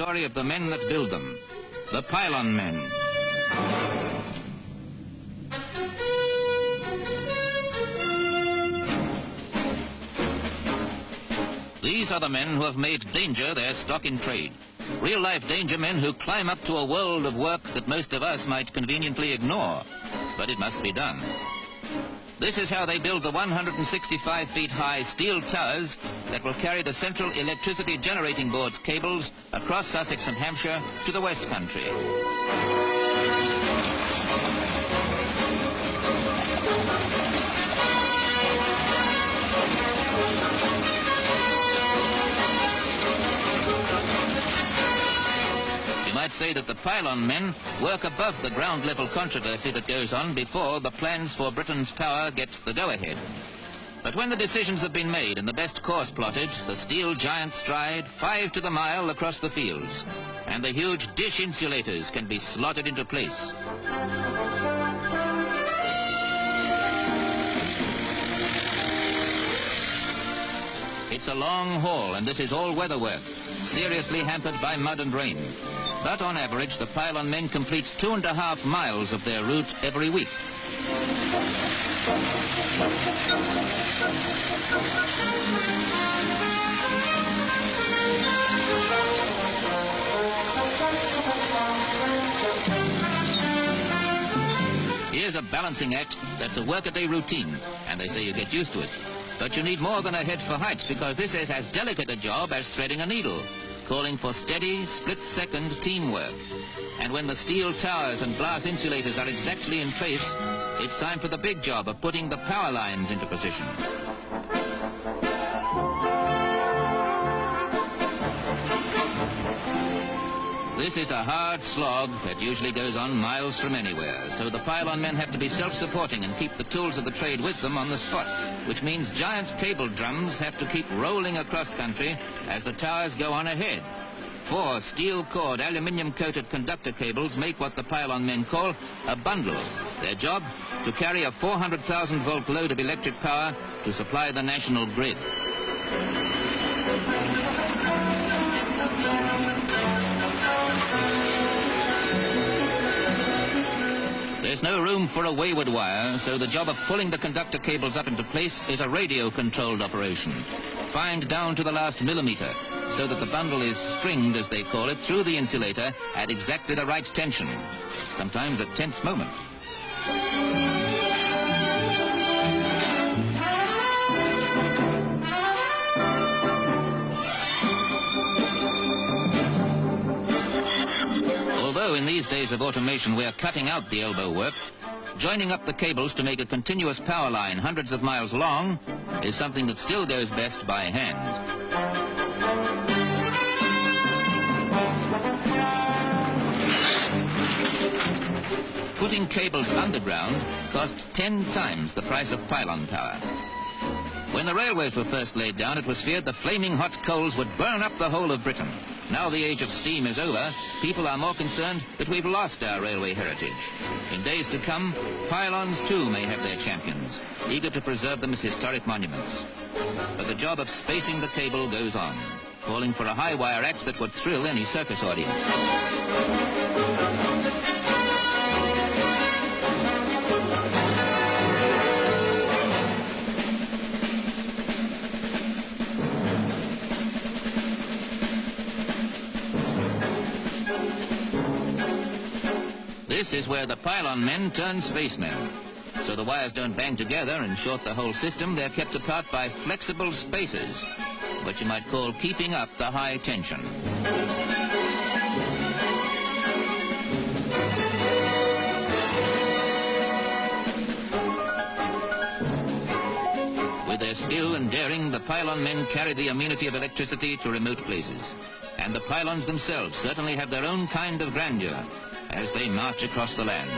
Story of the men that build them, the pylon men. These are the men who have made danger their stock in trade. Real-life danger men who climb up to a world of work that most of us might conveniently ignore, but it must be done. This is how they build the 165 feet high steel towers that will carry the Central Electricity Generating Board's cables across Sussex and Hampshire to the West Country. I'd say that the pylon men work above the ground level controversy that goes on before the plans for Britain's power gets the go-ahead. But when the decisions have been made and the best course plotted, the steel giants stride 5 to the mile across the fields, and the huge dish insulators can be slotted into place. It's a long haul, and this is all weather work, seriously hampered by mud and rain. But on average, the pylon men complete 2.5 miles of their route every week. Here's a balancing act that's a workaday routine, and they say you get used to it. But you need more than a head for height, because this is as delicate a job as threading a needle, calling for steady, split-second teamwork. And when the steel towers and glass insulators are exactly in place, it's time for the big job of putting the power lines into position. This is a hard slog that usually goes on miles from anywhere, so the pylon men have to be self-supporting and keep the tools of the trade with them on the spot, which means giant cable drums have to keep rolling across country as the towers go on ahead. 4 steel-cored, aluminium-coated conductor cables make what the pylon men call a bundle. Their job? To carry a 400,000-volt load of electric power to supply the national grid. There's no room for a wayward wire, so the job of pulling the conductor cables up into place is a radio-controlled operation, fined down to the last millimeter, so that the bundle is stringed, as they call it, through the insulator at exactly the right tension, sometimes a tense moment. Although in these days of automation we're cutting out the elbow work, joining up the cables to make a continuous power line hundreds of miles long is something that still goes best by hand. Putting cables underground costs 10 times the price of pylon power. When the railways were first laid down, it was feared the flaming hot coals would burn up the whole of Britain. Now the age of steam is over, people are more concerned that we've lost our railway heritage. In days to come, pylons too may have their champions, eager to preserve them as historic monuments. But the job of spacing the cable goes on, calling for a high wire act that would thrill any circus audience. This is where the pylon men turn spacemen. So the wires don't bang together and short the whole system. They're kept apart by flexible spacers, what you might call keeping up the high tension. With their skill and daring, the pylon men carry the amenity of electricity to remote places. And the pylons themselves certainly have their own kind of grandeur as they march across the land.